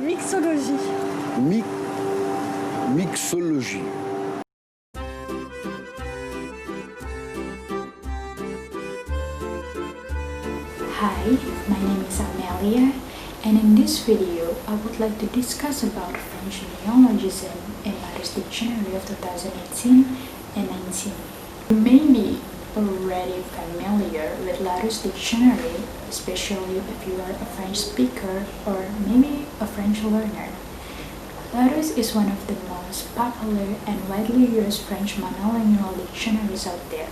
Mixologie. Mixologie. Hi, my name is Amelia, and in this video I would like to discuss about French Neologism in Larousse Dictionary of 2018 and 19. You may be already familiar with Larousse Dictionary, especially if you are a French speaker or maybe a French learner. Larousse is one of the most popular and widely used French monolingual dictionaries out there.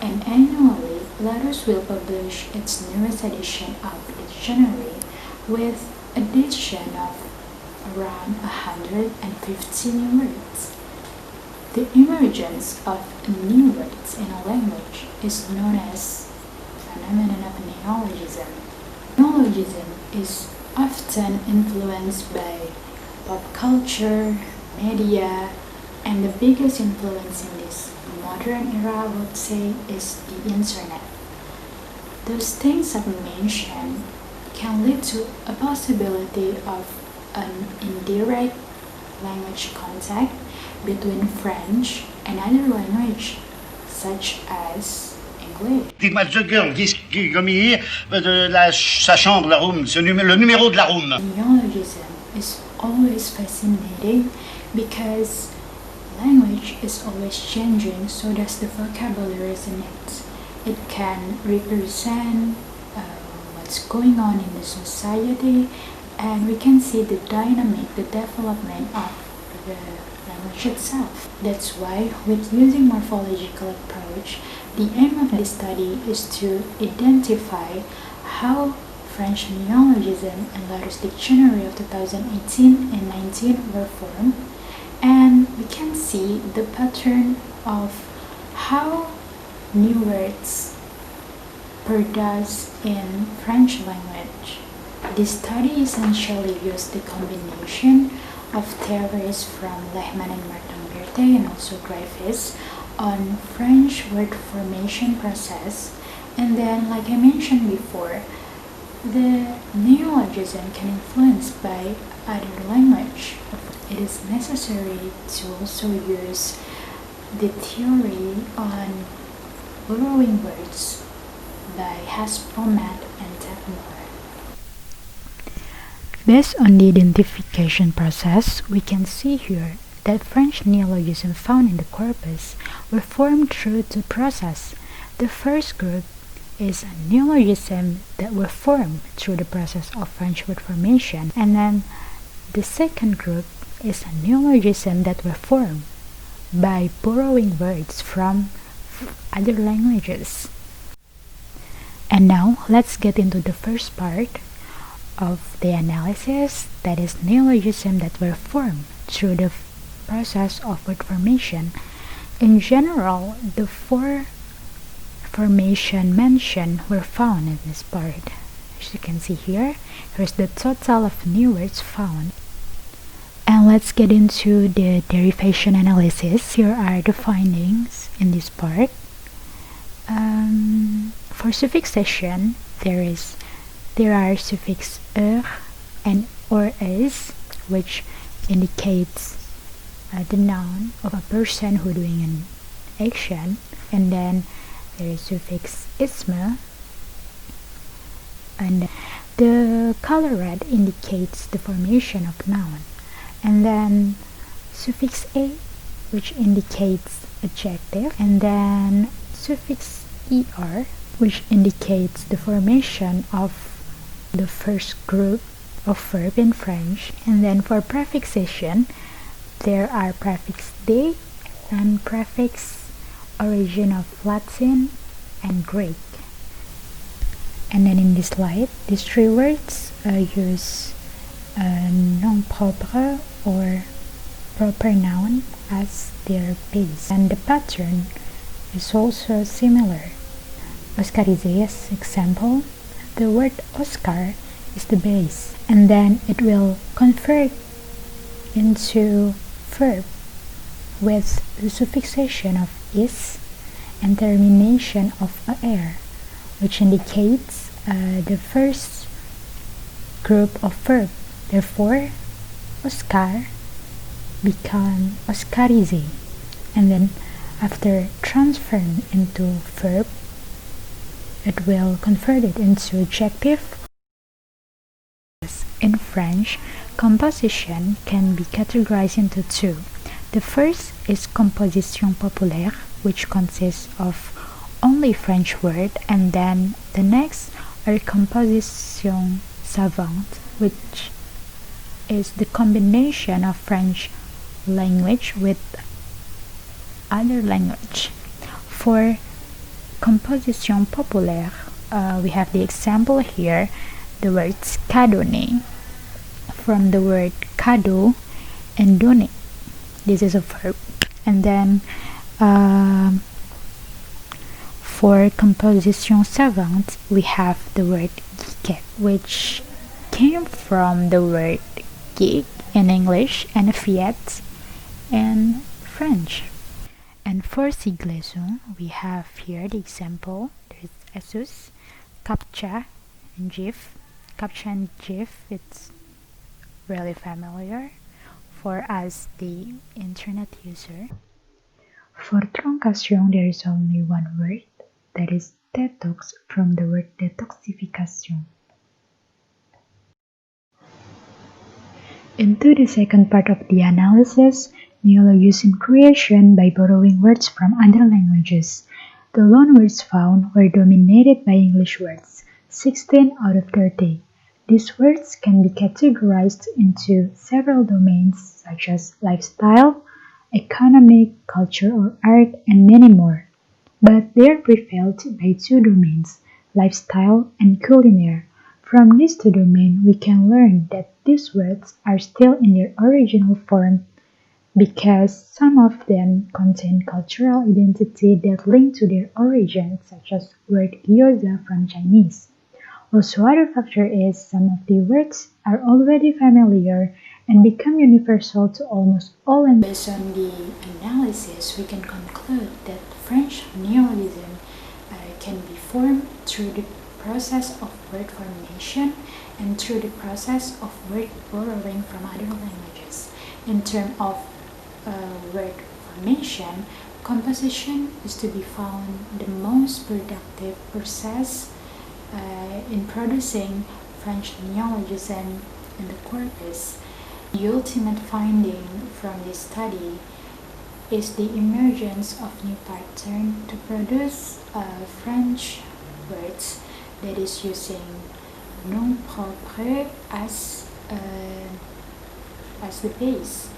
And annually, Larousse will publish its newest edition of the dictionary with addition of around 150 new words. The emergence of new words in a language is known as phenomenon of neologism. Neologism is often influenced by pop culture, media, and the biggest influence in this modern era, I would say, is the internet. Those things I've mentioned can lead to a possibility of an indirect language contact between French and other language, such as English. Dites-moi, ce girl, comme hier, sa chambre, la room, le numéro de la room. Neologism is always fascinating because language is always changing, so does the vocabularies in it. It can represent what's going on in the society, and we can see the dynamic, the development of the language itself. That's why, with using morphological approach, the aim of this study is to identify how French neologism and Larousse Dictionary of 2018 and 19 were formed, and we can see the pattern of how new words produce in French language. This study essentially used the combination of theories from Lehmann and Martin Berthet and also Dreyfus on French word formation process, and then, like I mentioned before, the neologism can influence by other language. It is necessary to also use the theory on borrowing words by Haspromat and Tefmor. Based on the identification process, we can see here that French neologisms found in the corpus were formed through the process. The first group is neologisms that were formed through the process of French word formation, and then the second group is neologisms that were formed by borrowing words from other languages. And now let's get into the first part of the analysis, that is neologisms that were formed through the process of word formation. In general, the four formation mentioned were found in this part. As you can see here, here's the total of new words found. And let's get into the derivation analysis. Here are the findings in this part. For suffixation, there are suffix er and or es, which indicates the noun of a person who doing an action, and then there is suffix isme, and the color red indicates the formation of noun, and then suffix a, which indicates adjective, and then suffix er, which indicates the formation of the first group of verb in French. And then for prefixation, there are prefix de and prefix origin of Latin and Greek. And then in this slide, these three words use nom propre or proper noun as their base, and the pattern is also similar. Oscarisé, as example, the word Oscar is the base, and then it will convert into verb with the suffixation of is and termination of er, which indicates the first group of verb Therefore, Oscar become Oscarize, and then after transferring into verb, it will convert it into adjective. In French, composition can be categorized into two. The first is composition populaire, which consists of only French word, and then the next are composition savante, which is the combination of French language with other language. For composition populaire, we have the example here, the words cadonner, from the word cadeau and donner. This is a verb. And then for composition savante, we have the word geek, which came from the word geek in English and fiat in French. And for siglaison, we have here the example. There is Asus, CAPTCHA, and GIF. CAPTCHA and GIF, it's really familiar for us, the internet user. For truncation, there is only one word, that is detox, from the word detoxification. Into the second part of the analysis, neologism creation by borrowing words from other languages. The loanwords found were dominated by English words, 16 out of 30. These words can be categorized into several domains such as lifestyle, economic, culture or art, and many more. But they are prevailed by two domains, lifestyle and culinary. From these two domains, we can learn that these words are still in their original form because some of them contain cultural identity that link to their origin, such as word gyoza from Chinese. Also, other factor is some of the words are already familiar and become universal to almost all languages. Based on the analysis, we can conclude that French neologism can be formed through the process of word formation and through the process of word borrowing from other languages. In terms of word formation, composition is to be found the most productive process in producing French neologism in the corpus. The ultimate finding from this study is the emergence of new pattern to produce French words, that is using nom propre as the base.